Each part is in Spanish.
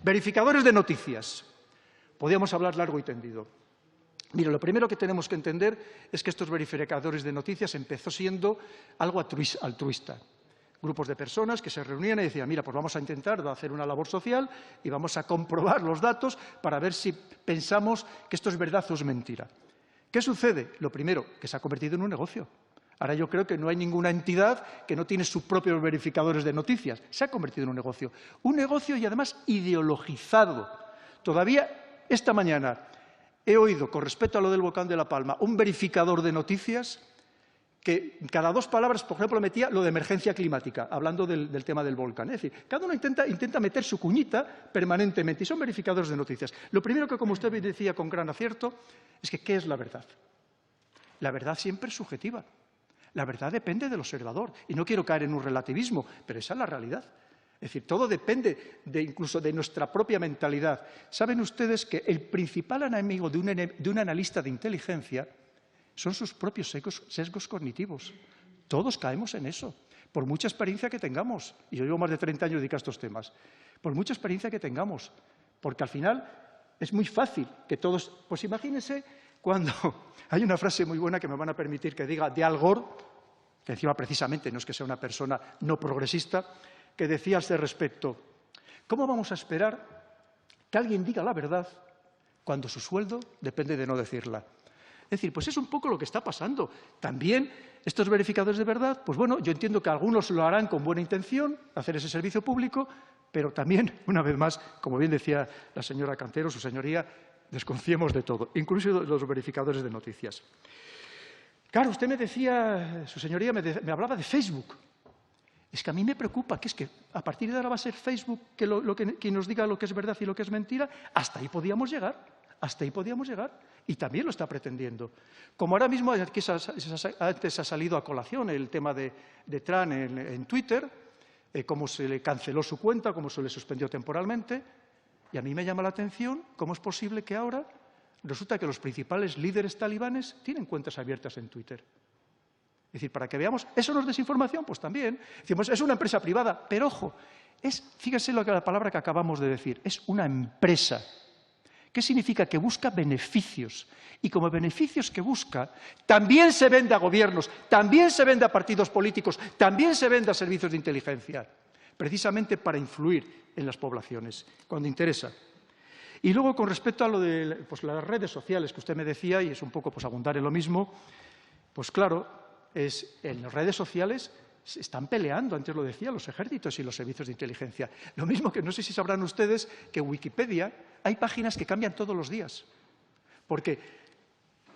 Verificadores de noticias. Podríamos hablar largo y tendido. Mire, lo primero que tenemos que entender es que estos verificadores de noticias empezó siendo algo altruista. Grupos de personas que se reunían y decían, mira, pues vamos a intentar hacer una labor social y vamos a comprobar los datos para ver si pensamos que esto es verdad o es mentira. ¿Qué sucede? Lo primero, que se ha convertido en un negocio. Ahora yo creo que no hay ninguna entidad que no tiene sus propios verificadores de noticias. Se ha convertido en un negocio. Un negocio y además ideologizado. Todavía esta mañana he oído, con respecto a lo del volcán de La Palma, un verificador de noticias que cada 2 palabras, por ejemplo, metía lo de emergencia climática, hablando del tema del volcán. Es decir, cada uno intenta meter su cuñita permanentemente y son verificadores de noticias. Lo primero que, como usted decía con gran acierto, es que ¿qué es la verdad? La verdad siempre es subjetiva. La verdad depende del observador. Y no quiero caer en un relativismo, pero esa es la realidad. Es decir, todo depende incluso de nuestra propia mentalidad. Saben ustedes que el principal enemigo de un analista de inteligencia son sus propios sesgos cognitivos. Todos caemos en eso, por mucha experiencia que tengamos. Y yo llevo más de 30 años dedicado a estos temas. Por mucha experiencia que tengamos. Porque al final es muy fácil que todos... Pues imagínense cuando hay una frase muy buena que me van a permitir que diga de Al Gore, que encima precisamente no es que sea una persona no progresista, que decía a este respecto, ¿cómo vamos a esperar que alguien diga la verdad cuando su sueldo depende de no decirla? Es decir, pues es un poco lo que está pasando. También estos verificadores de verdad, pues bueno, yo entiendo que algunos lo harán con buena intención, hacer ese servicio público, pero también, una vez más, como bien decía la señora Cantero, su señoría, desconfiemos de todo, incluso de los verificadores de noticias. Claro, usted me decía, su señoría me hablaba de Facebook. Es que a mí me preocupa, que es que a partir de ahora va a ser Facebook quien nos diga lo que es verdad y lo que es mentira. Hasta ahí podíamos llegar, hasta ahí podíamos llegar. Y también lo está pretendiendo. Como ahora mismo, antes ha salido a colación el tema de Trump en Twitter, cómo se le canceló su cuenta, cómo se le suspendió temporalmente. Y a mí me llama la atención cómo es posible que ahora resulta que los principales líderes talibanes tienen cuentas abiertas en Twitter. Es decir, para que veamos, ¿eso no es desinformación? Pues también. Decimos, es una empresa privada, pero ojo, fíjense la palabra que acabamos de decir, es una empresa. ¿Qué significa? Que busca beneficios. Y como beneficios que busca, también se vende a gobiernos, también se vende a partidos políticos, también se vende a servicios de inteligencia, precisamente para influir en las poblaciones, cuando interesa. Y luego, con respecto a lo de pues, las redes sociales que usted me decía, y es un poco pues, abundar en lo mismo, pues claro, en las redes sociales se están peleando, antes lo decía, los ejércitos y los servicios de inteligencia. Lo mismo que no sé si sabrán ustedes que en Wikipedia hay páginas que cambian todos los días. Porque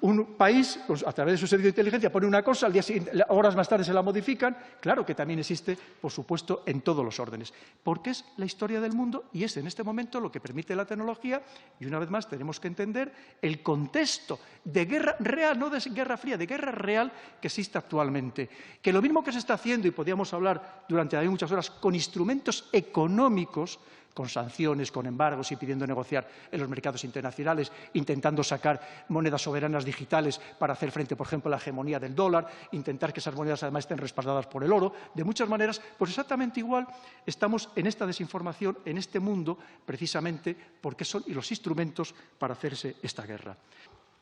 un país, pues, a través de su servicio de inteligencia, pone una cosa, al día siguiente, horas más tarde se la modifican. Claro que también existe, por supuesto, en todos los órdenes. Porque es la historia del mundo y es en este momento lo que permite la tecnología. Y una vez más tenemos que entender el contexto de guerra real, no de guerra fría, de guerra real que existe actualmente. Que lo mismo que se está haciendo, y podríamos hablar durante muchas horas, con instrumentos económicos, con sanciones, con embargos y pidiendo negociar en los mercados internacionales, intentando sacar monedas soberanas digitales para hacer frente, por ejemplo, a la hegemonía del dólar, intentar que esas monedas además estén respaldadas por el oro. De muchas maneras, pues exactamente igual estamos en esta desinformación, en este mundo, precisamente porque son los instrumentos para hacerse esta guerra.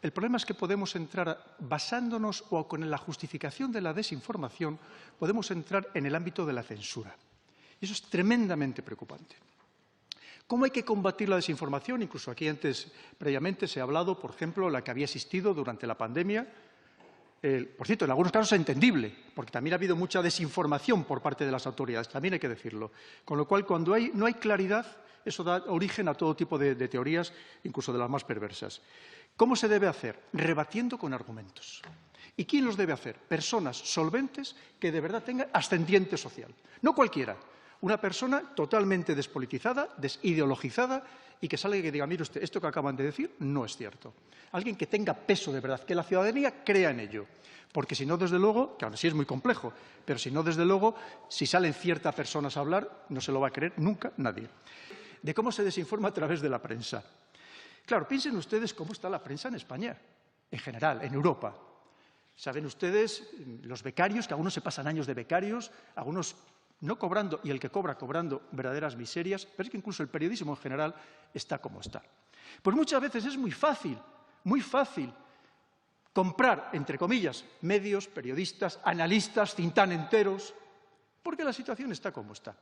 El problema es que podemos entrar, basándonos o con la justificación de la desinformación, podemos entrar en el ámbito de la censura. Y eso es tremendamente preocupante. ¿Cómo hay que combatir la desinformación? Incluso aquí antes, previamente, se ha hablado, por ejemplo, la que había existido durante la pandemia. Por cierto, en algunos casos es entendible, porque también ha habido mucha desinformación por parte de las autoridades, también hay que decirlo. Con lo cual, cuando no hay claridad, eso da origen a todo tipo de teorías, incluso de las más perversas. ¿Cómo se debe hacer? Rebatiendo con argumentos. ¿Y quién los debe hacer? Personas solventes que de verdad tengan ascendiente social. No cualquiera. Una persona totalmente despolitizada, desideologizada y que salga y que diga, mire usted, esto que acaban de decir no es cierto. Alguien que tenga peso de verdad, que la ciudadanía crea en ello. Porque si no, desde luego, que aún así es muy complejo, pero si no, desde luego, si salen ciertas personas a hablar, no se lo va a creer nunca nadie. De cómo se desinforma a través de la prensa. Claro, piensen ustedes cómo está la prensa en España, en general, en Europa. Saben ustedes, los becarios, que algunos se pasan años de becarios, algunos no cobrando, y el que cobra cobrando verdaderas miserias, pero es que incluso el periodismo en general está como está. Pues muchas veces es muy fácil comprar, entre comillas, medios, periodistas, analistas, think tank enteros, porque la situación está como está.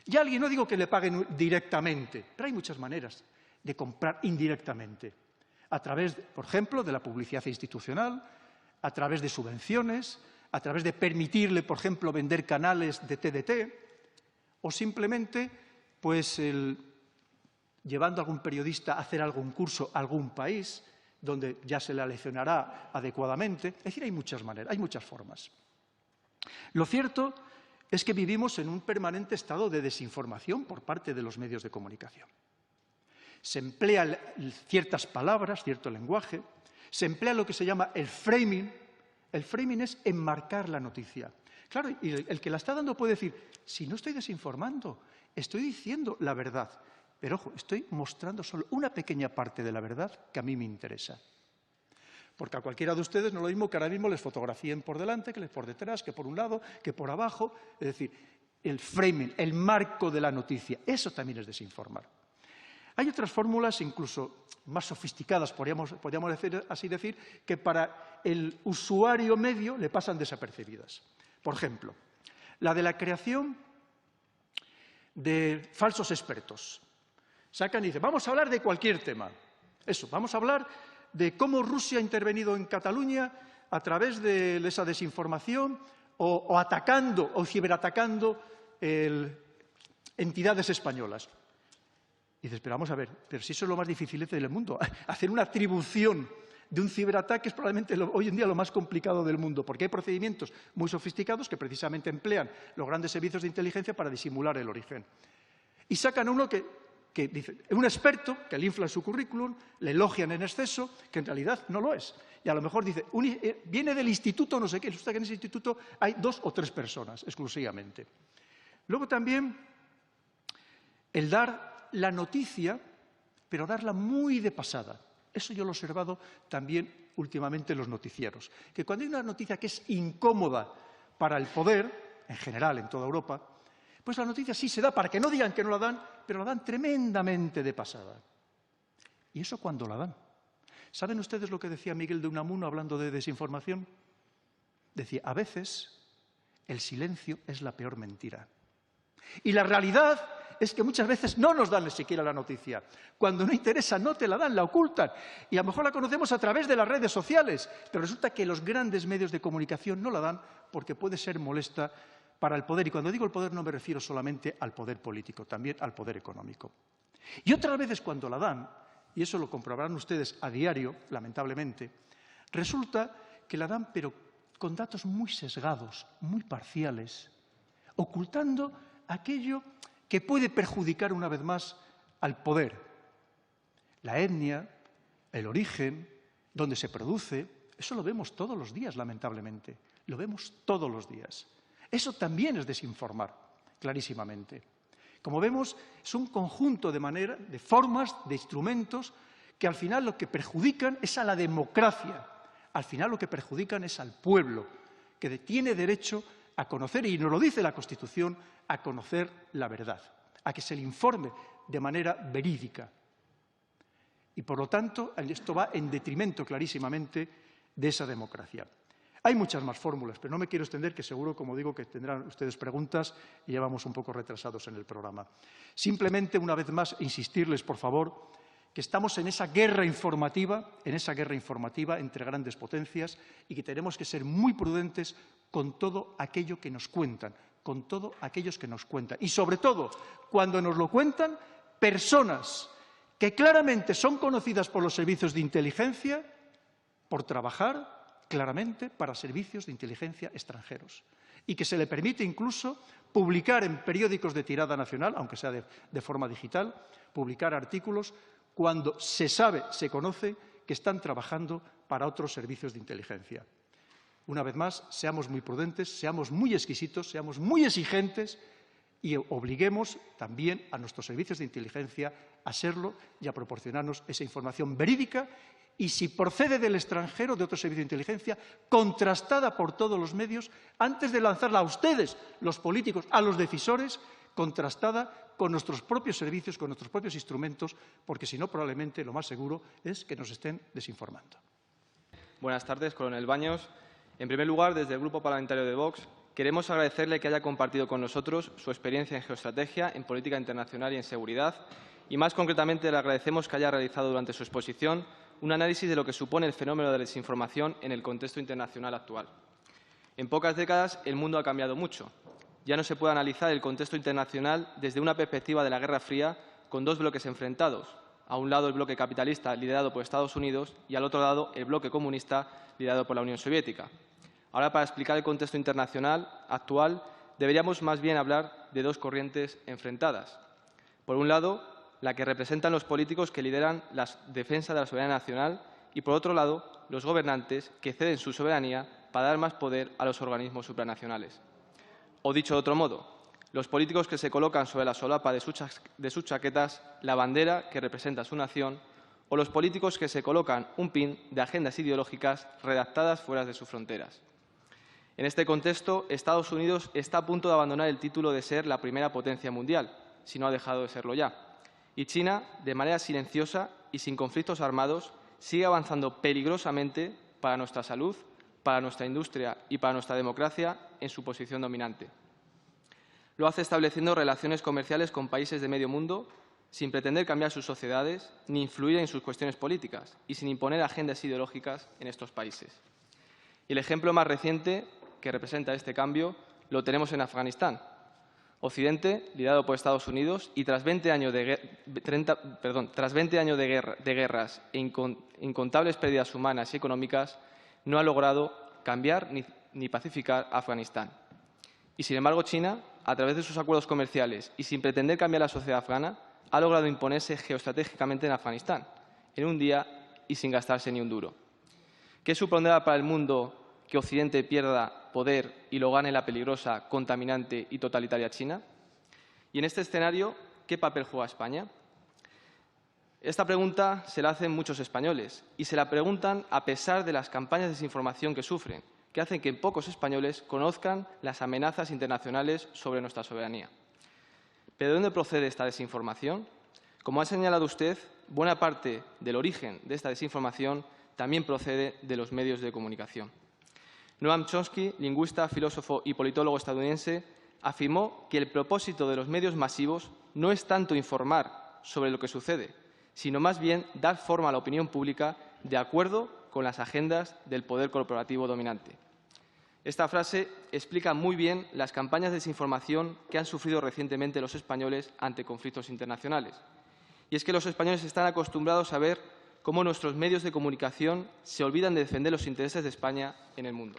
Y a alguien, no digo que le paguen directamente, pero hay muchas maneras de comprar indirectamente, a través, por ejemplo, de la publicidad institucional, a través de subvenciones, a través de permitirle, por ejemplo, vender canales de TDT, o simplemente, pues, llevando a algún periodista a hacer algún curso a algún país, donde ya se le leccionará adecuadamente. Es decir, hay muchas maneras, hay muchas formas. Lo cierto es que vivimos en un permanente estado de desinformación por parte de los medios de comunicación. Se emplean ciertas palabras, cierto lenguaje, se emplea lo que se llama el framing. El framing es enmarcar la noticia. Claro, y el que la está dando puede decir, si no estoy desinformando, estoy diciendo la verdad. Pero ojo, estoy mostrando solo una pequeña parte de la verdad que a mí me interesa. Porque a cualquiera de ustedes no es lo mismo que ahora mismo les fotografíen por delante, que les por detrás, que por un lado, que por abajo. Es decir, el framing, el marco de la noticia, eso también es desinformar. Hay otras fórmulas incluso más sofisticadas, podríamos así decir, que para el usuario medio le pasan desapercibidas. Por ejemplo, la de la creación de falsos expertos. Sacan y dicen, vamos a hablar de cualquier tema. Eso, vamos a hablar de cómo Rusia ha intervenido en Cataluña a través de esa desinformación o atacando o ciberatacando entidades españolas. Y dices, pero vamos a ver, pero si eso es lo más difícil del mundo, hacer una atribución de un ciberataque es probablemente hoy en día lo más complicado del mundo, porque hay procedimientos muy sofisticados que precisamente emplean los grandes servicios de inteligencia para disimular el origen. Y sacan a uno que dice, un experto, que le infla su currículum, le elogian en exceso, que en realidad no lo es. Y a lo mejor dice, viene del instituto no sé qué, resulta que en ese instituto hay 2 o 3 personas exclusivamente. Luego también el dar la noticia, pero darla muy de pasada. Eso yo lo he observado también últimamente en los noticieros. Que cuando hay una noticia que es incómoda para el poder, en general en toda Europa, pues la noticia sí se da para que no digan que no la dan, pero la dan tremendamente de pasada. ¿Y eso cuándo la dan? ¿Saben ustedes lo que decía Miguel de Unamuno hablando de desinformación? Decía, a veces el silencio es la peor mentira. Y la realidad es que muchas veces no nos dan ni siquiera la noticia. Cuando no interesa, no te la dan, la ocultan. Y a lo mejor la conocemos a través de las redes sociales, pero resulta que los grandes medios de comunicación no la dan porque puede ser molesta para el poder. Y cuando digo el poder no me refiero solamente al poder político, también al poder económico. Y otras veces cuando la dan, y eso lo comprobarán ustedes a diario, lamentablemente, resulta que la dan pero con datos muy sesgados, muy parciales, ocultando aquello que puede perjudicar una vez más al poder. La etnia, el origen, dónde se produce, eso lo vemos todos los días, lamentablemente. Lo vemos todos los días. Eso también es desinformar, clarísimamente. Como vemos, es un conjunto de formas, de instrumentos, que al final lo que perjudican es a la democracia. Al final lo que perjudican es al pueblo, que tiene derecho a conocer, y nos lo dice la Constitución, a conocer la verdad, a que se le informe de manera verídica. Y por lo tanto, esto va en detrimento clarísimamente de esa democracia. Hay muchas más fórmulas, pero no me quiero extender, que seguro, como digo, que tendrán ustedes preguntas y ya vamos un poco retrasados en el programa. Simplemente, una vez más, insistirles, por favor, que estamos en esa guerra informativa entre grandes potencias y que tenemos que ser muy prudentes con todo aquello que nos cuentan, con todos aquellos que nos cuentan. Y sobre todo, cuando nos lo cuentan, personas que claramente son conocidas por los servicios de inteligencia por trabajar claramente para servicios de inteligencia extranjeros y que se le permite incluso publicar en periódicos de tirada nacional, aunque sea de forma digital, publicar artículos cuando se sabe, se conoce que están trabajando para otros servicios de inteligencia. Una vez más, seamos muy prudentes, seamos muy exquisitos, seamos muy exigentes y obliguemos también a nuestros servicios de inteligencia a serlo y a proporcionarnos esa información verídica y si procede del extranjero, de otro servicio de inteligencia, contrastada por todos los medios, antes de lanzarla a ustedes, los políticos, a los decisores, contrastada con nuestros propios servicios, con nuestros propios instrumentos, porque si no, probablemente lo más seguro es que nos estén desinformando. Buenas tardes, coronel Baños. En primer lugar, desde el Grupo Parlamentario de Vox, queremos agradecerle que haya compartido con nosotros su experiencia en geoestrategia, en política internacional y en seguridad, y más concretamente le agradecemos que haya realizado durante su exposición un análisis de lo que supone el fenómeno de la desinformación en el contexto internacional actual. En pocas décadas el mundo ha cambiado mucho. Ya no se puede analizar el contexto internacional desde una perspectiva de la Guerra Fría con dos bloques enfrentados. A un lado el bloque capitalista liderado por Estados Unidos y al otro lado el bloque comunista liderado por la Unión Soviética. Ahora, para explicar el contexto internacional actual, deberíamos más bien hablar de dos corrientes enfrentadas. Por un lado, la que representan los políticos que lideran la defensa de la soberanía nacional y, por otro lado, los gobernantes que ceden su soberanía para dar más poder a los organismos supranacionales. O dicho de otro modo, los políticos que se colocan sobre la solapa de sus chaquetas la bandera que representa su nación, o los políticos que se colocan un pin de agendas ideológicas redactadas fuera de sus fronteras. En este contexto, Estados Unidos está a punto de abandonar el título de ser la primera potencia mundial, si no ha dejado de serlo ya. Y China, de manera silenciosa y sin conflictos armados, sigue avanzando peligrosamente para nuestra salud, para nuestra industria y para nuestra democracia en su posición dominante. Lo hace estableciendo relaciones comerciales con países de medio mundo sin pretender cambiar sus sociedades ni influir en sus cuestiones políticas y sin imponer agendas ideológicas en estos países. Y el ejemplo más reciente que representa este cambio lo tenemos en Afganistán. Occidente, liderado por Estados Unidos, y tras 20 años de guerras e incontables pérdidas humanas y económicas, no ha logrado cambiar ni pacificar Afganistán. Y, sin embargo, China, a través de sus acuerdos comerciales y sin pretender cambiar la sociedad afgana, ha logrado imponerse geoestratégicamente en Afganistán, en un día y sin gastarse ni un duro. ¿Qué supondrá para el mundo que Occidente pierda poder y lo gane la peligrosa, contaminante y totalitaria China? Y en este escenario, ¿qué papel juega España? Esta pregunta se la hacen muchos españoles y se la preguntan a pesar de las campañas de desinformación que sufren, que hacen que pocos españoles conozcan las amenazas internacionales sobre nuestra soberanía. ¿Pero de dónde procede esta desinformación? Como ha señalado usted, buena parte del origen de esta desinformación también procede de los medios de comunicación. Noam Chomsky, lingüista, filósofo y politólogo estadounidense, afirmó que el propósito de los medios masivos no es tanto informar sobre lo que sucede, sino más bien dar forma a la opinión pública de acuerdo con las agendas del poder corporativo dominante. Esta frase explica muy bien las campañas de desinformación que han sufrido recientemente los españoles ante conflictos internacionales. Y es que los españoles están acostumbrados a ver cómo nuestros medios de comunicación se olvidan de defender los intereses de España en el mundo.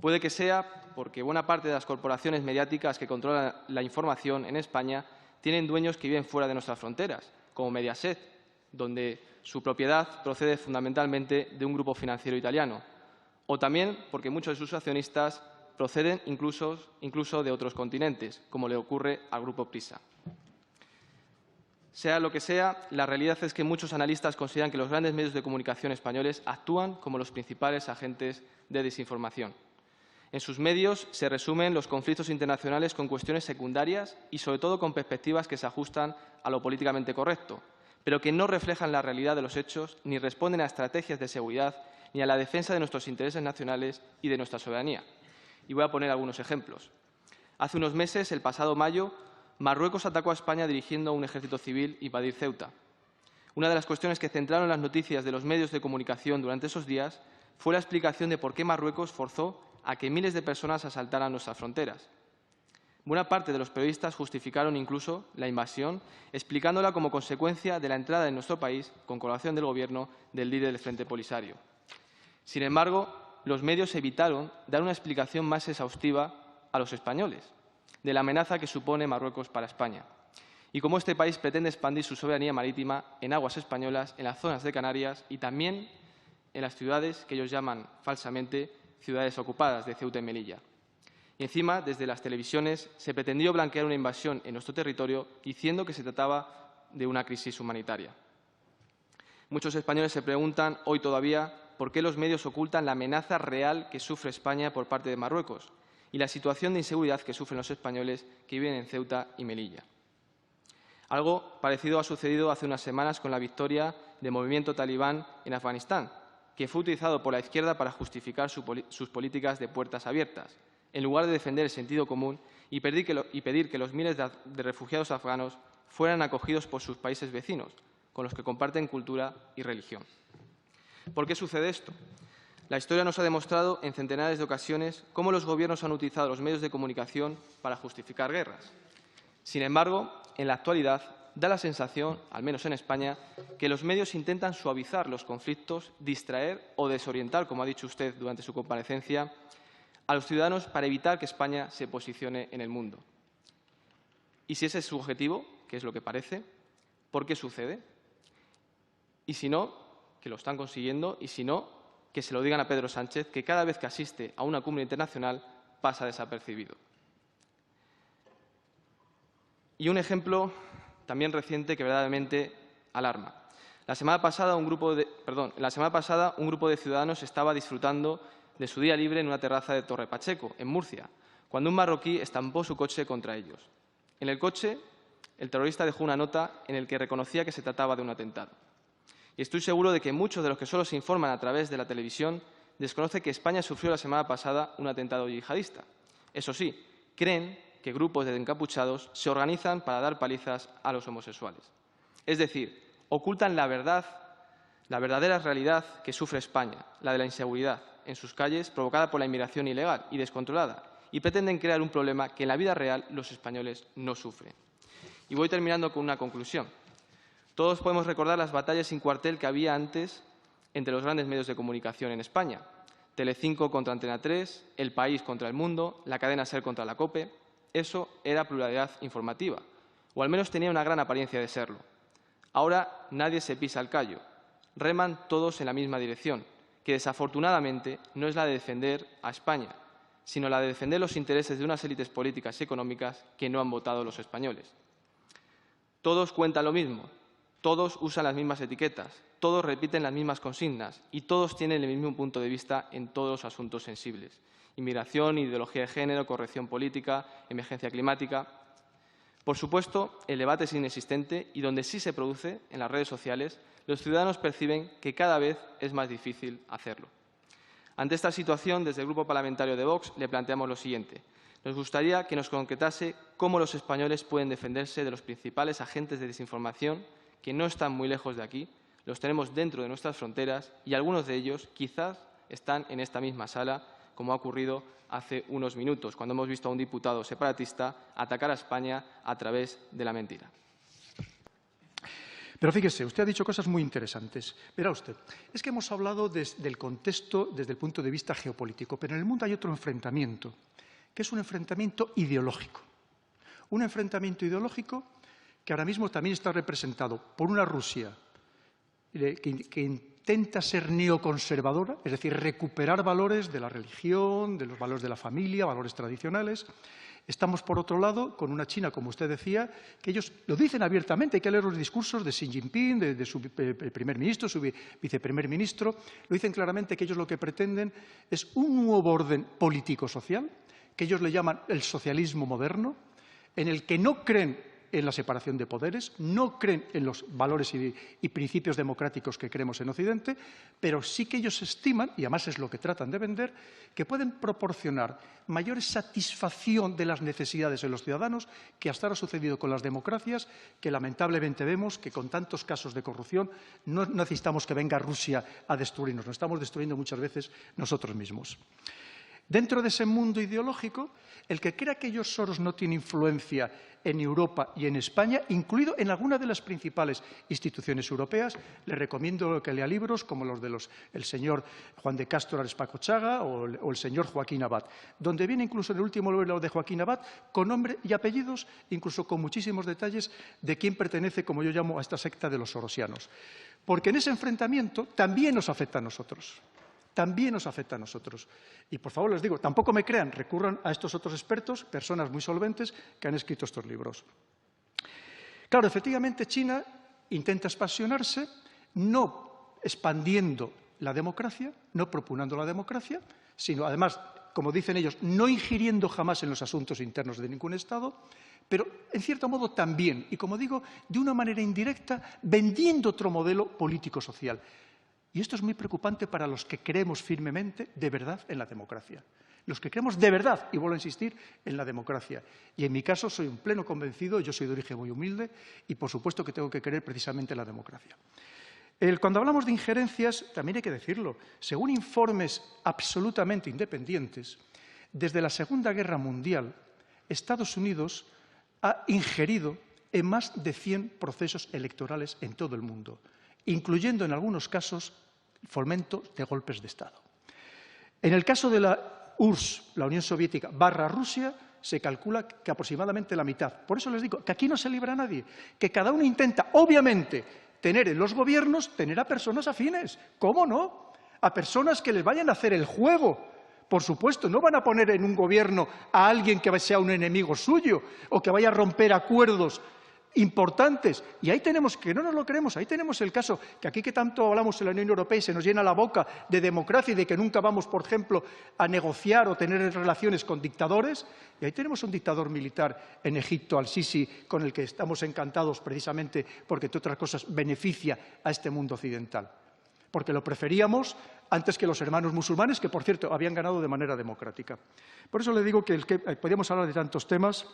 Puede que sea porque buena parte de las corporaciones mediáticas que controlan la información en España tienen dueños que viven fuera de nuestras fronteras, como Mediaset, donde su propiedad procede fundamentalmente de un grupo financiero italiano, o también porque muchos de sus accionistas proceden incluso de otros continentes, como le ocurre al Grupo Prisa. Sea lo que sea, la realidad es que muchos analistas consideran que los grandes medios de comunicación españoles actúan como los principales agentes de desinformación. En sus medios se resumen los conflictos internacionales con cuestiones secundarias y, sobre todo, con perspectivas que se ajustan a lo políticamente correcto, pero que no reflejan la realidad de los hechos ni responden a estrategias de seguridad ni a la defensa de nuestros intereses nacionales y de nuestra soberanía. Y voy a poner algunos ejemplos. Hace unos meses, el pasado mayo, Marruecos atacó a España dirigiendo un ejército civil invadir Ceuta. Una de las cuestiones que centraron las noticias de los medios de comunicación durante esos días fue la explicación de por qué Marruecos forzó a que miles de personas asaltaran nuestras fronteras. Buena parte de los periodistas justificaron incluso la invasión, explicándola como consecuencia de la entrada en nuestro país, con colaboración del Gobierno, del líder del Frente Polisario. Sin embargo, los medios evitaron dar una explicación más exhaustiva a los españoles de la amenaza que supone Marruecos para España y cómo este país pretende expandir su soberanía marítima en aguas españolas, en las zonas de Canarias y también en las ciudades que ellos llaman falsamente ciudades ocupadas de Ceuta y Melilla. Y encima, desde las televisiones, se pretendió blanquear una invasión en nuestro territorio diciendo que se trataba de una crisis humanitaria. Muchos españoles se preguntan hoy todavía por qué los medios ocultan la amenaza real que sufre España por parte de Marruecos y la situación de inseguridad que sufren los españoles que viven en Ceuta y Melilla. Algo parecido ha sucedido hace unas semanas con la victoria del movimiento talibán en Afganistán, que fue utilizado por la izquierda para justificar sus políticas de puertas abiertas, en lugar de defender el sentido común y pedir que los miles de refugiados afganos fueran acogidos por sus países vecinos, con los que comparten cultura y religión. ¿Por qué sucede esto? La historia nos ha demostrado en centenares de ocasiones cómo los gobiernos han utilizado los medios de comunicación para justificar guerras. Sin embargo, en la actualidad da la sensación, al menos en España, que los medios intentan suavizar los conflictos, distraer o desorientar, como ha dicho usted durante su comparecencia, a los ciudadanos para evitar que España se posicione en el mundo. Y si ese es su objetivo, que es lo que parece, ¿por qué sucede? Y si no, que lo están consiguiendo, y si no, que se lo digan a Pedro Sánchez, que cada vez que asiste a una cumbre internacional pasa desapercibido. Y un ejemplo también reciente que verdaderamente alarma. La semana pasada un grupo de ciudadanos estaba disfrutando de su día libre en una terraza de Torre Pacheco, en Murcia, cuando un marroquí estampó su coche contra ellos. En el coche, el terrorista dejó una nota en la que reconocía que se trataba de un atentado. Y estoy seguro de que muchos de los que solo se informan a través de la televisión desconocen que España sufrió la semana pasada un atentado yihadista. Eso sí, creen que grupos de encapuchados se organizan para dar palizas a los homosexuales. Es decir, ocultan la verdadera realidad que sufre España, la de la inseguridad en sus calles provocada por la inmigración ilegal y descontrolada, y pretenden crear un problema que en la vida real los españoles no sufren. Y voy terminando con una conclusión. Todos podemos recordar las batallas sin cuartel que había antes entre los grandes medios de comunicación en España. Telecinco contra Antena 3, El País contra El Mundo, la cadena SER contra la COPE. Eso era pluralidad informativa, o al menos tenía una gran apariencia de serlo. Ahora nadie se pisa el callo. Reman todos en la misma dirección, que desafortunadamente no es la de defender a España, sino la de defender los intereses de unas élites políticas y económicas que no han votado los españoles. Todos cuentan lo mismo, todos usan las mismas etiquetas, todos repiten las mismas consignas y todos tienen el mismo punto de vista en todos los asuntos sensibles. Inmigración, ideología de género, corrección política, emergencia climática. Por supuesto, el debate es inexistente y donde sí se produce, en las redes sociales, los ciudadanos perciben que cada vez es más difícil hacerlo. Ante esta situación, desde el Grupo Parlamentario de Vox le planteamos lo siguiente. Nos gustaría que nos concretase cómo los españoles pueden defenderse de los principales agentes de desinformación que no están muy lejos de aquí, los tenemos dentro de nuestras fronteras y algunos de ellos quizás están en esta misma sala, como ha ocurrido hace unos minutos, cuando hemos visto a un diputado separatista atacar a España a través de la mentira. Pero fíjese, usted ha dicho cosas muy interesantes. Verá usted, es que hemos hablado del contexto desde el punto de vista geopolítico, pero en el mundo hay otro enfrentamiento, que es un enfrentamiento ideológico. Un enfrentamiento ideológico que ahora mismo también está representado por una Rusia que intenta ser neoconservadora, es decir, recuperar valores de la religión, de los valores de la familia, valores tradicionales. Estamos, por otro lado, con una China, como usted decía, que ellos lo dicen abiertamente, hay que leer los discursos de Xi Jinping, de su primer ministro, su viceprimer ministro, lo dicen claramente que ellos lo que pretenden es un nuevo orden político-social, que ellos le llaman el socialismo moderno, en el que no creen en la separación de poderes, no creen en los valores y principios democráticos que creemos en Occidente, pero sí que ellos estiman, y además es lo que tratan de vender, que pueden proporcionar mayor satisfacción de las necesidades en los ciudadanos que hasta ahora ha sucedido con las democracias, que lamentablemente vemos que con tantos casos de corrupción no necesitamos que venga Rusia a destruirnos, nos estamos destruyendo muchas veces nosotros mismos. Dentro de ese mundo ideológico, el que crea que George Soros no tiene influencia en Europa y en España, incluido en alguna de las principales instituciones europeas, le recomiendo que lea libros como los del señor Juan de Castro Arespacochaga o el señor Joaquín Abad, donde viene incluso en el último libro de Joaquín Abad con nombre y apellidos, incluso con muchísimos detalles de quién pertenece, como yo llamo, a esta secta de los sorosianos. Porque en ese enfrentamiento también nos afecta a nosotros. También nos afecta a nosotros. Y, por favor, les digo, tampoco me crean, recurran a estos otros expertos, personas muy solventes, que han escrito estos libros. Claro, efectivamente, China intenta expansionarse, no expandiendo la democracia, no propugnando la democracia, sino además, como dicen ellos, no ingiriendo jamás en los asuntos internos de ningún Estado, pero en cierto modo también, y como digo, de una manera indirecta, vendiendo otro modelo político-social. Y esto es muy preocupante para los que creemos firmemente, de verdad, en la democracia. Los que creemos de verdad, y vuelvo a insistir, en la democracia. Y en mi caso soy un pleno convencido, yo soy de origen muy humilde, y por supuesto que tengo que creer precisamente en la democracia. Cuando hablamos de injerencias, también hay que decirlo, según informes absolutamente independientes, desde la Segunda Guerra Mundial, Estados Unidos ha ingerido en más de 100 procesos electorales en todo el mundo, incluyendo en algunos casos fomento de golpes de Estado. En el caso de la URSS, la Unión Soviética, / Rusia, se calcula que aproximadamente la mitad. Por eso les digo que aquí no se libra nadie, que cada uno intenta, obviamente, tener en los gobiernos, tener a personas afines. ¿Cómo no? A personas que les vayan a hacer el juego. Por supuesto, no van a poner en un gobierno a alguien que sea un enemigo suyo o que vaya a romper acuerdos importantes. Y ahí tenemos, que no nos lo creemos, ahí tenemos el caso que aquí que tanto hablamos en la Unión Europea y se nos llena la boca de democracia y de que nunca vamos, por ejemplo, a negociar o tener relaciones con dictadores. Y ahí tenemos un dictador militar en Egipto, al-Sisi, con el que estamos encantados precisamente porque, entre otras cosas, beneficia a este mundo occidental. Porque lo preferíamos antes que los hermanos musulmanes, que, por cierto, habían ganado de manera democrática. Por eso le digo que podríamos hablar de tantos temas.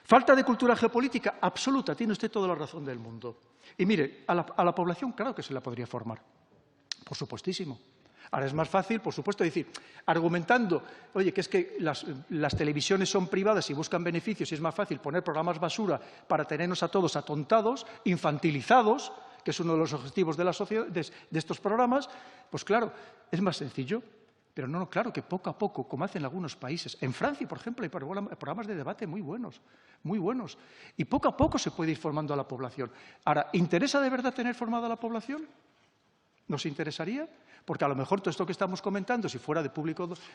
Falta de cultura geopolítica absoluta, tiene usted toda la razón del mundo. Y mire, a la población claro que se la podría formar, por supuestísimo. Ahora es más fácil, por supuesto, decir, argumentando, oye, que es que las televisiones son privadas y buscan beneficios y es más fácil poner programas basura para tenernos a todos atontados, infantilizados, que es uno de los objetivos de la sociedad, de estos programas, pues claro, es más sencillo. Pero no, claro que poco a poco, como hacen algunos países. En Francia, por ejemplo, hay programas de debate muy buenos, muy buenos. Y poco a poco se puede ir formando a la población. Ahora, ¿interesa de verdad tener formada a la población? ¿Nos interesaría? Porque a lo mejor todo esto que estamos comentando, si fuera de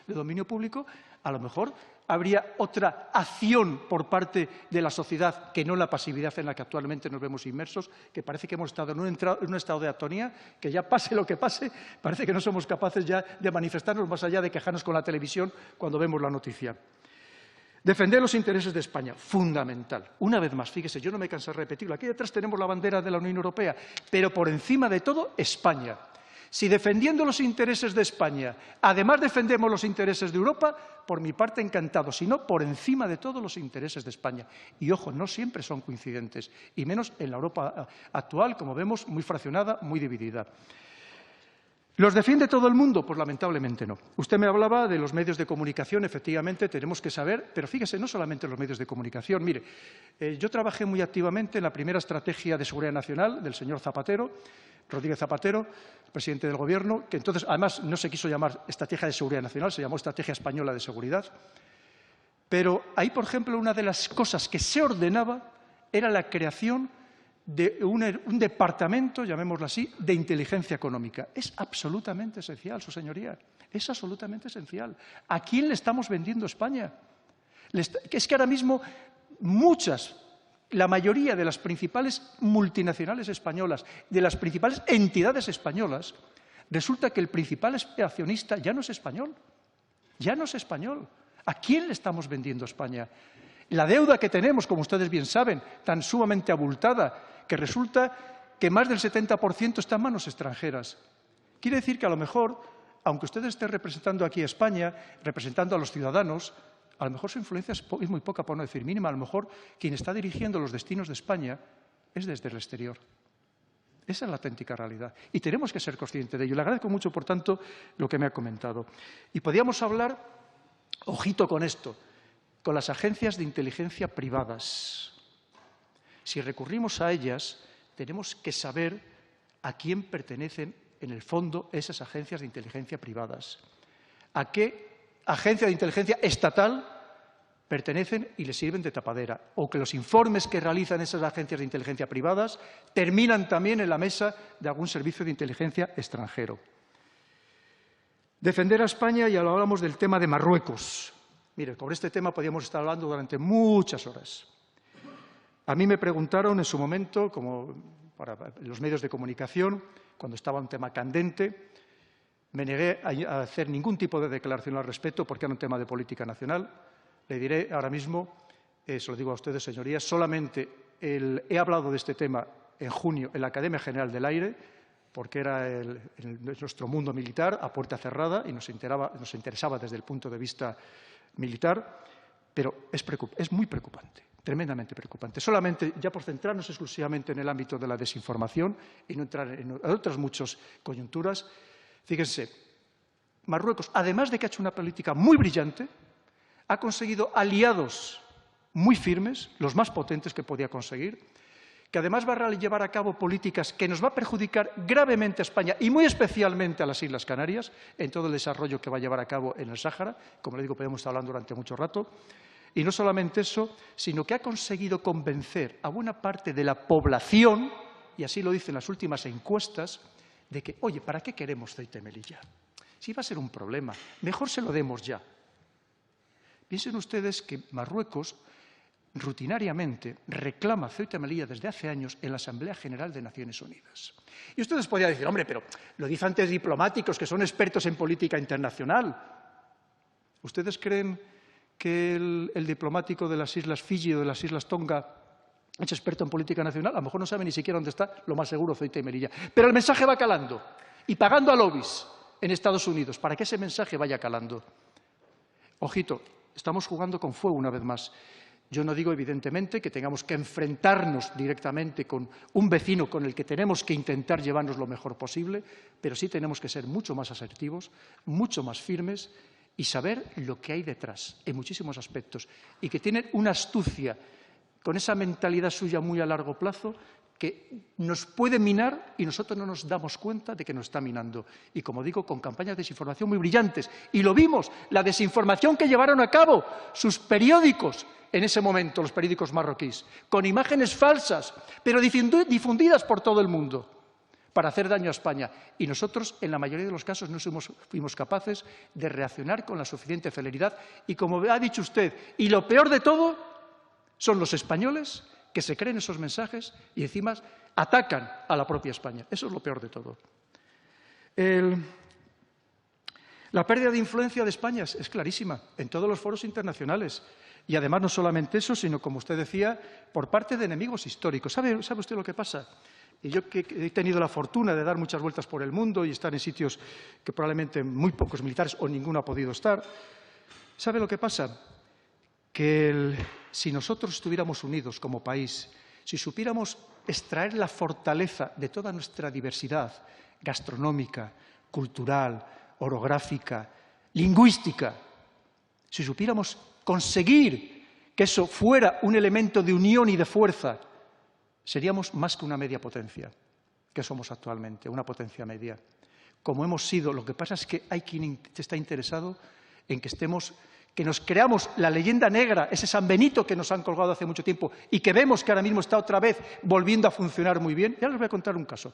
dominio público, a lo mejor habría otra acción por parte de la sociedad que no la pasividad en la que actualmente nos vemos inmersos, que parece que hemos estado en un estado de atonía, que ya pase lo que pase, parece que no somos capaces ya de manifestarnos más allá de quejarnos con la televisión cuando vemos la noticia. Defender los intereses de España, fundamental. Una vez más, fíjese, yo no me canso de repetirlo. Aquí detrás tenemos la bandera de la Unión Europea, pero por encima de todo, España. Si defendiendo los intereses de España, además defendemos los intereses de Europa, por mi parte encantado, si no, por encima de todo los intereses de España. Y ojo, no siempre son coincidentes, y menos en la Europa actual, como vemos, muy fraccionada, muy dividida. ¿Los defiende todo el mundo? Pues lamentablemente no. Usted me hablaba de los medios de comunicación, efectivamente tenemos que saber, pero fíjese, no solamente los medios de comunicación. Mire, yo trabajé muy activamente en la primera estrategia de seguridad nacional del señor Zapatero, Rodríguez Zapatero, presidente del Gobierno, que entonces además no se quiso llamar Estrategia de Seguridad Nacional, se llamó Estrategia Española de Seguridad. Pero ahí, por ejemplo, una de las cosas que se ordenaba era la creación de un departamento, llamémoslo así, de inteligencia económica. Es absolutamente esencial, su señoría, es absolutamente esencial. ¿A quién le estamos vendiendo España? Es que ahora mismo la mayoría de las principales multinacionales españolas, de las principales entidades españolas, resulta que el principal accionista ya no es español. Ya no es español. ¿A quién le estamos vendiendo España? La deuda que tenemos, como ustedes bien saben, tan sumamente abultada, que resulta que más del 70% está en manos extranjeras. Quiere decir que a lo mejor, aunque usted esté representando aquí a España, representando a los ciudadanos, a lo mejor su influencia es muy poca, por no decir mínima. A lo mejor quien está dirigiendo los destinos de España es desde el exterior. Esa es la auténtica realidad. Y tenemos que ser conscientes de ello. Le agradezco mucho, por tanto, lo que me ha comentado. Y podríamos hablar, ojito con esto, con las agencias de inteligencia privadas. Si recurrimos a ellas, tenemos que saber a quién pertenecen, en el fondo, esas agencias de inteligencia privadas. A qué agencia de inteligencia estatal pertenecen y les sirven de tapadera, o que los informes que realizan esas agencias de inteligencia privadas terminan también en la mesa de algún servicio de inteligencia extranjero. Defender a España, ya lo hablamos del tema de Marruecos. Mire, sobre este tema podríamos estar hablando durante muchas horas. A mí me preguntaron en su momento, como para los medios de comunicación, cuando estaba un tema candente. Me negué a hacer ningún tipo de declaración al respecto porque era un tema de política nacional. Le diré ahora mismo, se lo digo a ustedes, señorías, solamente he hablado de este tema en junio en la Academia General del Aire, porque era nuestro mundo militar a puerta cerrada y nos interesaba desde el punto de vista militar, pero es muy preocupante, tremendamente preocupante. Solamente, ya por centrarnos exclusivamente en el ámbito de la desinformación y no entrar en otras muchas coyunturas, fíjense, Marruecos, además de que ha hecho una política muy brillante, ha conseguido aliados muy firmes, los más potentes que podía conseguir, que además va a llevar a cabo políticas que nos va a perjudicar gravemente a España y muy especialmente a las Islas Canarias, en todo el desarrollo que va a llevar a cabo en el Sáhara. Como le digo, podemos estar hablando durante mucho rato. Y no solamente eso, sino que ha conseguido convencer a buena parte de la población, y así lo dicen las últimas encuestas, de que, oye, ¿para qué queremos Ceuta y Melilla? Si va a ser un problema, mejor se lo demos ya. Piensen ustedes que Marruecos rutinariamente reclama Ceuta y Melilla desde hace años en la Asamblea General de Naciones Unidas. Y ustedes podrían decir, hombre, pero lo dicen antes diplomáticos que son expertos en política internacional. ¿Ustedes creen que el diplomático de las Islas Fiji o de las Islas Tonga es experto en política nacional? A lo mejor no sabe ni siquiera dónde está, lo más seguro, Ceuta y Melilla. Pero el mensaje va calando y pagando a lobbies en Estados Unidos para que ese mensaje vaya calando. Ojito, estamos jugando con fuego una vez más. Yo no digo, evidentemente, que tengamos que enfrentarnos directamente con un vecino con el que tenemos que intentar llevarnos lo mejor posible, pero sí tenemos que ser mucho más asertivos, mucho más firmes y saber lo que hay detrás en muchísimos aspectos y que tienen una astucia con esa mentalidad suya muy a largo plazo que nos puede minar y nosotros no nos damos cuenta de que nos está minando. Y, como digo, con campañas de desinformación muy brillantes. Y lo vimos, la desinformación que llevaron a cabo sus periódicos en ese momento, los periódicos marroquíes, con imágenes falsas, pero difundidas por todo el mundo, para hacer daño a España. Y nosotros, en la mayoría de los casos, no fuimos capaces de reaccionar con la suficiente celeridad. Y, como ha dicho usted, y lo peor de todo, son los españoles que se creen esos mensajes y encima atacan a la propia España. Eso es lo peor de todo. La pérdida de influencia de España es clarísima en todos los foros internacionales. Y además no solamente eso, sino, como usted decía, por parte de enemigos históricos. ¿Sabe usted lo que pasa? Y yo que he tenido la fortuna de dar muchas vueltas por el mundo y estar en sitios que probablemente muy pocos militares o ninguno ha podido estar, ¿sabe lo que pasa? Que si nosotros estuviéramos unidos como país, si supiéramos extraer la fortaleza de toda nuestra diversidad gastronómica, cultural, orográfica, lingüística, si supiéramos conseguir que eso fuera un elemento de unión y de fuerza, seríamos más que una media potencia, que somos actualmente, una potencia media. Como hemos sido, lo que pasa es que hay quien está interesado en que nos creamos la leyenda negra, ese San Benito que nos han colgado hace mucho tiempo y que vemos que ahora mismo está otra vez volviendo a funcionar muy bien. Ya les voy a contar un caso.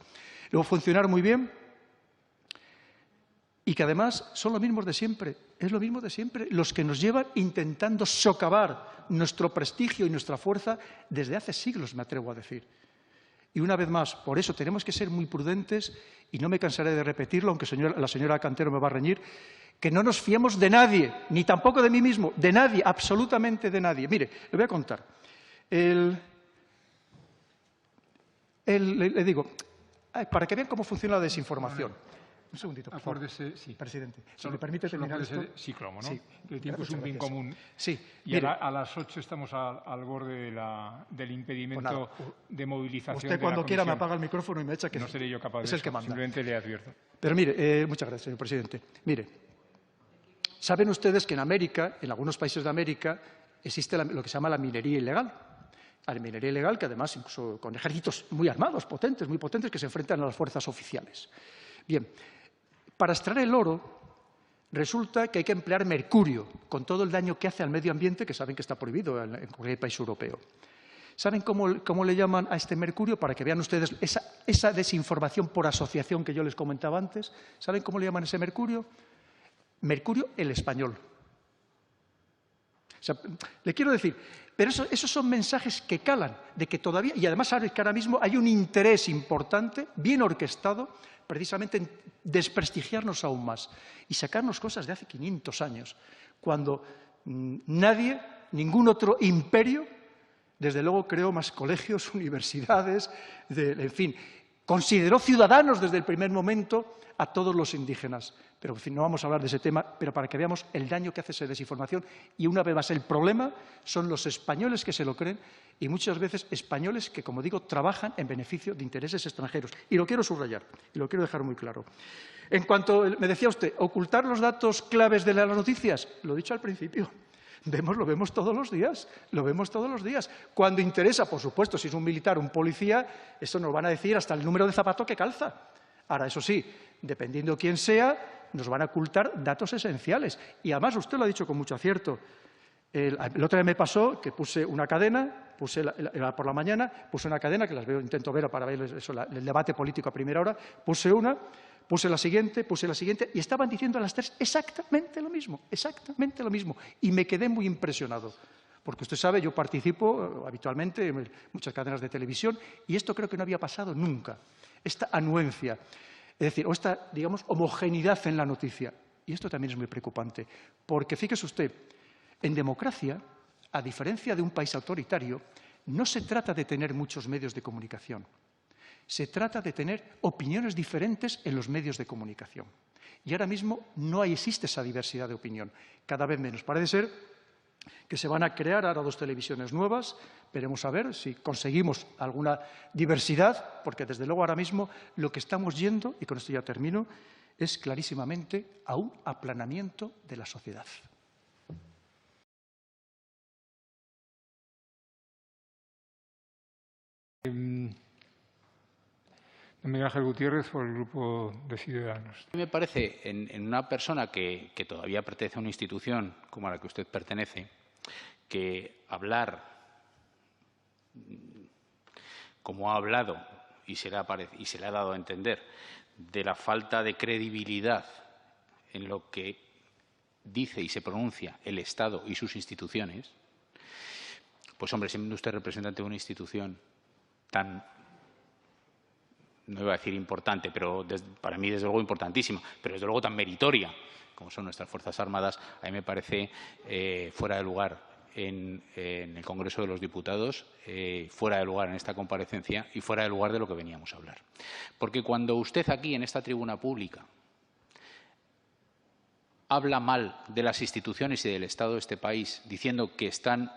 Luego, funcionar muy bien y que además son los mismos de siempre. Es lo mismo de siempre, los que nos llevan intentando socavar nuestro prestigio y nuestra fuerza desde hace siglos, me atrevo a decir. Y una vez más, por eso tenemos que ser muy prudentes, y no me cansaré de repetirlo, aunque la señora Cantero me va a reñir, que no nos fiemos de nadie, ni tampoco de mí mismo, de nadie, absolutamente de nadie. Mire, le voy a contar. Le digo, para que vean cómo funciona la desinformación. Un segundito, por favor. Sí. Presidente, si me permite terminar esto. Sí, claro, ¿no? Sí. El tiempo es un bien común. Sí. Y a las 8 estamos al borde del impedimento de movilización. Usted cuando quiera me apaga el micrófono y me echa que no seré yo capaz de es el que manda. Simplemente le advierto. Pero mire, muchas gracias, señor presidente. Mire, saben ustedes que en América, en algunos países de América, existe lo que se llama la minería ilegal. La minería ilegal, que además, incluso con ejércitos muy armados, muy potentes, que se enfrentan a las fuerzas oficiales. Bien, para extraer el oro, resulta que hay que emplear mercurio, con todo el daño que hace al medio ambiente, que saben que está prohibido en cualquier país europeo. ¿Saben cómo le llaman a este mercurio? Para que vean ustedes esa desinformación por asociación que yo les comentaba antes. ¿Saben cómo le llaman a ese mercurio? Mercurio el español. O sea, le quiero decir, pero esos son mensajes que calan, de que todavía, y además sabe que ahora mismo hay un interés importante, bien orquestado, precisamente en desprestigiarnos aún más y sacarnos cosas de hace 500 años, cuando nadie, ningún otro imperio, desde luego creó más colegios, universidades, en fin, consideró ciudadanos desde el primer momento a todos los indígenas. Pero, en fin, no vamos a hablar de ese tema, pero para que veamos el daño que hace esa desinformación. Y una vez más, el problema son los españoles que se lo creen y muchas veces españoles que, como digo, trabajan en beneficio de intereses extranjeros. Y lo quiero subrayar, y lo quiero dejar muy claro. En cuanto, me decía usted, ocultar los datos claves de las noticias, lo he dicho al principio. Lo vemos todos los días, lo vemos todos los días. Cuando interesa, por supuesto, si es un militar o un policía, eso nos van a decir hasta el número de zapato que calza. Ahora, eso sí, dependiendo quién sea, nos van a ocultar datos esenciales. Y además, usted lo ha dicho con mucho acierto. El otro día me pasó que puse una cadena, por la mañana, puse una cadena, que las veo, intento ver para ver eso, el debate político a primera hora, puse una, puse la siguiente, y estaban diciendo a las tres exactamente lo mismo, y me quedé muy impresionado. Porque usted sabe, yo participo habitualmente en muchas cadenas de televisión y esto creo que no había pasado nunca, esta anuencia, es decir, o esta, digamos, homogeneidad en la noticia. Y esto también es muy preocupante, porque fíjese usted, en democracia, a diferencia de un país autoritario, no se trata de tener muchos medios de comunicación. Se trata de tener opiniones diferentes en los medios de comunicación. Y ahora mismo no existe esa diversidad de opinión, cada vez menos. Parece ser que se van a crear ahora 2 televisiones nuevas. Veremos a ver si conseguimos alguna diversidad, porque desde luego ahora mismo lo que estamos yendo, y con esto ya termino, es clarísimamente a un aplanamiento de la sociedad. Miguel Ángel Gutiérrez, por el Grupo de Ciudadanos. Me parece, en una persona que todavía pertenece a una institución como a la que usted pertenece, que hablar como ha hablado y se le ha dado a entender de la falta de credibilidad en lo que dice y se pronuncia el Estado y sus instituciones, pues, hombre, siendo usted representante de una institución tan, no iba a decir importante, pero para mí desde luego importantísima, pero desde luego tan meritoria como son nuestras Fuerzas Armadas, a mí me parece fuera de lugar en el Congreso de los Diputados, fuera de lugar en esta comparecencia y fuera de lugar de lo que veníamos a hablar. Porque cuando usted aquí, en esta tribuna pública, habla mal de las instituciones y del Estado de este país, diciendo que están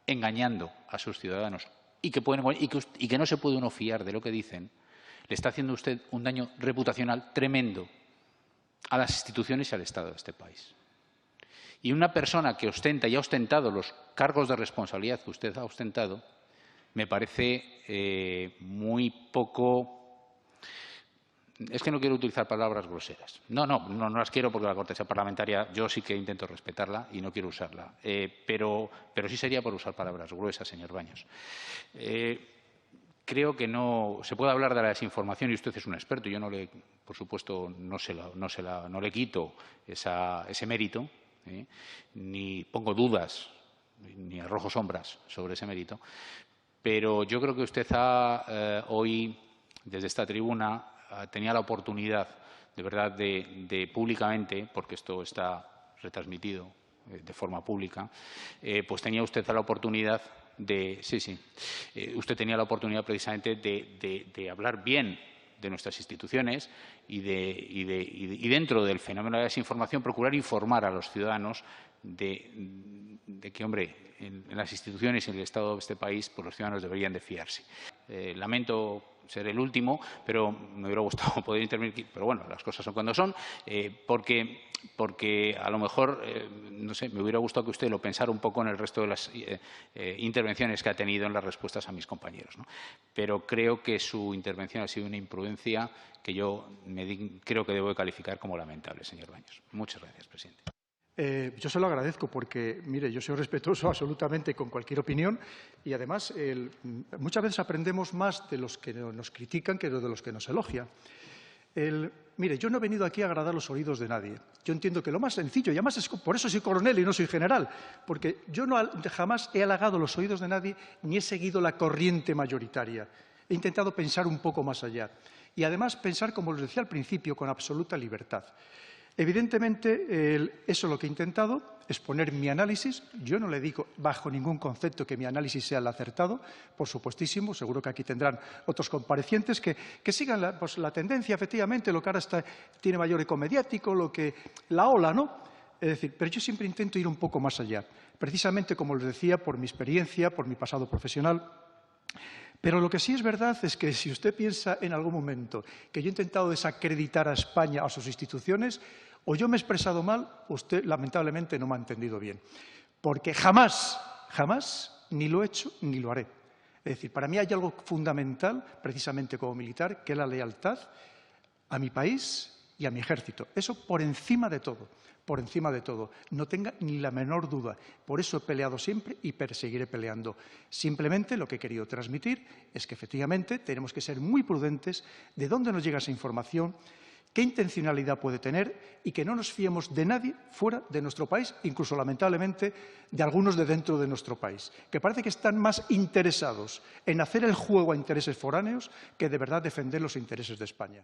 engañando a sus ciudadanos y que no se puede uno fiar de lo que dicen, le está haciendo usted un daño reputacional tremendo a las instituciones y al Estado de este país. Y una persona que ostenta y ha ostentado los cargos de responsabilidad que usted ha ostentado, me parece muy poco. Es que no quiero utilizar palabras groseras. No las quiero porque la cortesía parlamentaria yo sí que intento respetarla y no quiero usarla. Pero sí sería por usar palabras gruesas, señor Baños. Creo que no se puede hablar de la desinformación y usted es un experto. Yo por supuesto, no le quito ese mérito, ni pongo dudas ni arrojo sombras sobre ese mérito. Pero yo creo que usted hoy, desde esta tribuna, tenía la oportunidad, de verdad, de públicamente, porque esto está retransmitido de forma pública, pues tenía usted la oportunidad usted tenía la oportunidad precisamente de hablar bien de nuestras instituciones y dentro del fenómeno de la desinformación procurar informar a los ciudadanos de que, hombre, en las instituciones y en el Estado de este país, pues los ciudadanos deberían de fiarse. Lamento ser el último, pero me hubiera gustado poder intervenir, pero bueno, las cosas son cuando son, porque a lo mejor, no sé, me hubiera gustado que usted lo pensara un poco en el resto de las intervenciones que ha tenido en las respuestas a mis compañeros, ¿no? Pero creo que su intervención ha sido una imprudencia que yo creo que debo de calificar como lamentable, señor Baños. Muchas gracias, presidente. Yo se lo agradezco porque, mire, yo soy respetuoso absolutamente con cualquier opinión y, además, muchas veces aprendemos más de los que nos critican que de los que nos elogian. Mire, yo no he venido aquí a agradar los oídos de nadie. Yo entiendo que lo más sencillo, y además por eso soy coronel y no soy general, porque yo jamás he halagado los oídos de nadie ni he seguido la corriente mayoritaria. He intentado pensar un poco más allá. Y además pensar, como les decía al principio, con absoluta libertad. Evidentemente, eso es lo que he intentado, exponer mi análisis. Yo no le digo bajo ningún concepto que mi análisis sea el acertado, por supuestísimo, seguro que aquí tendrán otros comparecientes que sigan la tendencia, efectivamente, lo que ahora tiene mayor eco mediático, la ola, ¿no? Es decir, pero yo siempre intento ir un poco más allá, precisamente, como les decía, por mi experiencia, por mi pasado profesional. Pero lo que sí es verdad es que si usted piensa en algún momento que yo he intentado desacreditar a España, a sus instituciones, o yo me he expresado mal, usted lamentablemente no me ha entendido bien. Porque jamás, ni lo he hecho ni lo haré. Es decir, para mí hay algo fundamental, precisamente como militar, que es la lealtad a mi país y a mi ejército. Eso por encima de todo. Por encima de todo. No tenga ni la menor duda. Por eso he peleado siempre y perseguiré peleando. Simplemente lo que he querido transmitir es que efectivamente tenemos que ser muy prudentes de dónde nos llega esa información, qué intencionalidad puede tener y que no nos fiemos de nadie fuera de nuestro país, incluso lamentablemente de algunos de dentro de nuestro país, que parece que están más interesados en hacer el juego a intereses foráneos que de verdad defender los intereses de España.